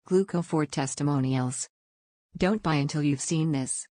Glucofort testimonials. Don't buy until you've seen this.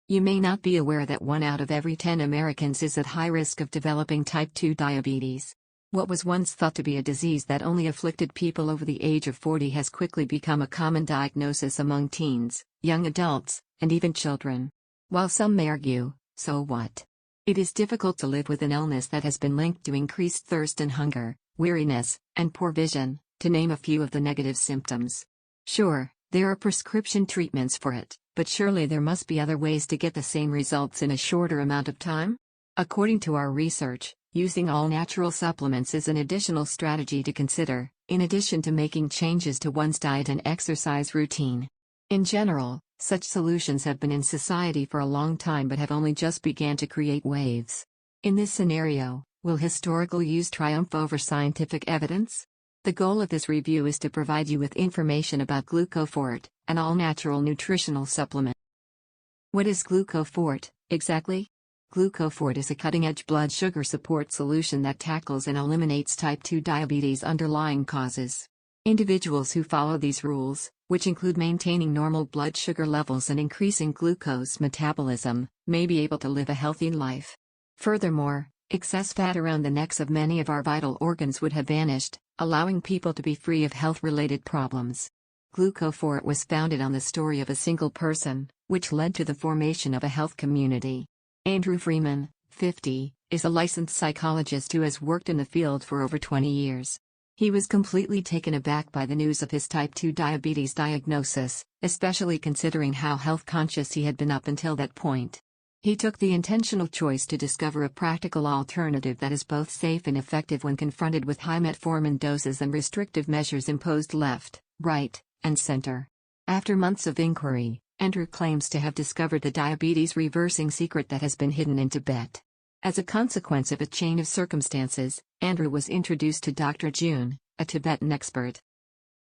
You may not be aware that 1 out of every 10 Americans is at high risk of developing type 2 diabetes. What was once thought to be a disease that only afflicted people over the age of 40 has quickly become a common diagnosis among teens, young adults, and even children. While some may argue, so what? It is difficult to live with an illness that has been linked to increased thirst and hunger, weariness, and poor vision, to name a few of the negative symptoms. Sure, there are prescription treatments for it, but surely there must be other ways to get the same results in a shorter amount of time? According to our research, using all-natural supplements is an additional strategy to consider, in addition to making changes to one's diet and exercise routine. In general, such solutions have been in society for a long time but have only just begun to create waves. In this scenario, will historical use triumph over scientific evidence? The goal of this review is to provide you with information about Glucofort, an all-natural nutritional supplement. What is Glucofort, exactly? Glucofort is a cutting-edge blood sugar support solution that tackles and eliminates type 2 diabetes' underlying causes. Individuals who follow these rules, which include maintaining normal blood sugar levels and increasing glucose metabolism, may be able to live a healthy life. Furthermore, excess fat around the necks of many of our vital organs would have vanished, allowing people to be free of health-related problems. Glucofort was founded on the story of a single person, which led to the formation of a health community. Andrew Freeman, 50, is a licensed psychologist who has worked in the field for over 20 years. He was completely taken aback by the news of his type 2 diabetes diagnosis, especially considering how health-conscious he had been up until that point. He took the intentional choice to discover a practical alternative that is both safe and effective when confronted with high metformin doses and restrictive measures imposed left, right, and center. After months of inquiry, Andrew claims to have discovered the diabetes-reversing secret that has been hidden in Tibet. As a consequence of a chain of circumstances, Andrew was introduced to Dr. June, a Tibetan expert.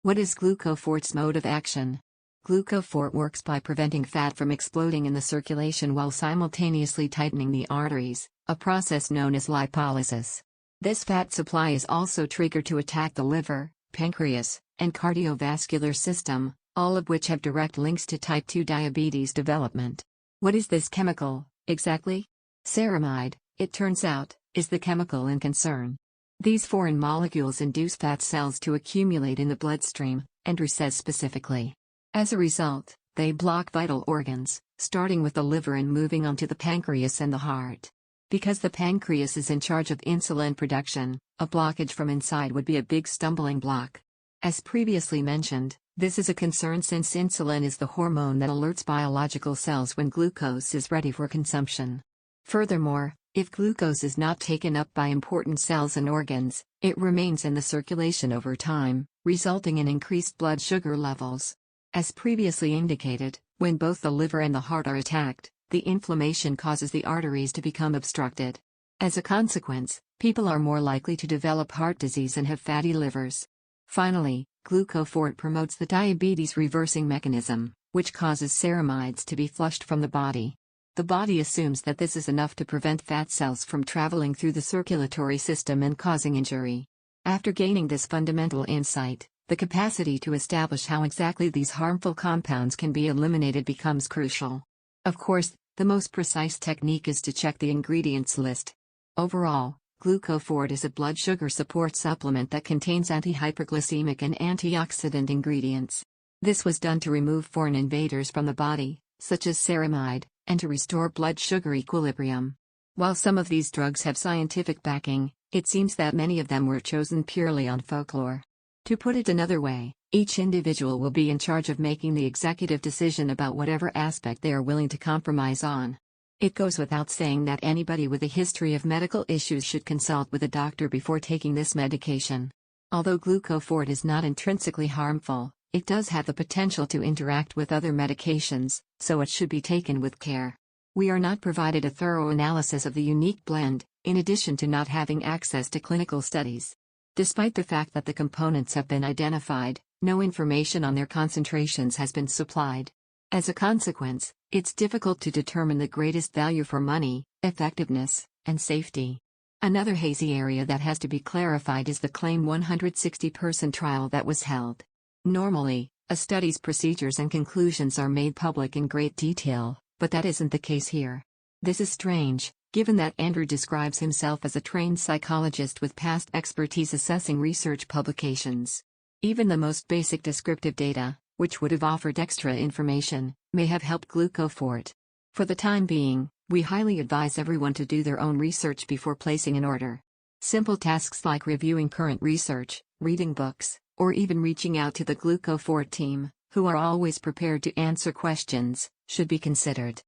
What is Glucofort's mode of action? Glucofort works by preventing fat from exploding in the circulation while simultaneously tightening the arteries, a process known as lipolysis. This fat supply is also triggered to attack the liver, pancreas, and cardiovascular system, all of which have direct links to type 2 diabetes development. What is this chemical, exactly? Ceramide, it turns out, is the chemical in concern. These foreign molecules induce fat cells to accumulate in the bloodstream, Andrew says specifically. As a result, they block vital organs, starting with the liver and moving on to the pancreas and the heart. Because the pancreas is in charge of insulin production, a blockage from inside would be a big stumbling block. As previously mentioned, this is a concern since insulin is the hormone that alerts biological cells when glucose is ready for consumption. Furthermore, if glucose is not taken up by important cells and organs, it remains in the circulation over time, resulting in increased blood sugar levels. As previously indicated, when both the liver and the heart are attacked, the inflammation causes the arteries to become obstructed. As a consequence, people are more likely to develop heart disease and have fatty livers. Finally, Glucofort promotes the diabetes reversing mechanism, which causes ceramides to be flushed from the body. The body assumes that this is enough to prevent fat cells from traveling through the circulatory system and causing injury. After gaining this fundamental insight, the capacity to establish how exactly these harmful compounds can be eliminated becomes crucial. Of course, the most precise technique is to check the ingredients list. Overall, Glucofort is a blood sugar support supplement that contains anti-hyperglycemic and antioxidant ingredients. This was done to remove foreign invaders from the body, such as ceramide, and to restore blood sugar equilibrium. While some of these drugs have scientific backing, it seems that many of them were chosen purely on folklore. To put it another way, each individual will be in charge of making the executive decision about whatever aspect they are willing to compromise on. It goes without saying that anybody with a history of medical issues should consult with a doctor before taking this medication. Although Glucofort is not intrinsically harmful, it does have the potential to interact with other medications, so it should be taken with care. We are not provided a thorough analysis of the unique blend, in addition to not having access to clinical studies. Despite the fact that the components have been identified, no information on their concentrations has been supplied. As a consequence, it's difficult to determine the greatest value for money, effectiveness, and safety. Another hazy area that has to be clarified is the claimed 160-person trial that was held. Normally, A study's procedures and conclusions are made public in great detail, but that isn't the case here. This is strange, given that Andrew describes himself as a trained psychologist with past expertise assessing research publications. Even the most basic descriptive data, which would have offered extra information, may have helped glucofort. For the time being, we highly advise everyone to do their own research before placing an order. Simple tasks like reviewing current research, reading books, or even reaching out to the glucofort team, who are always prepared to answer questions, should be considered.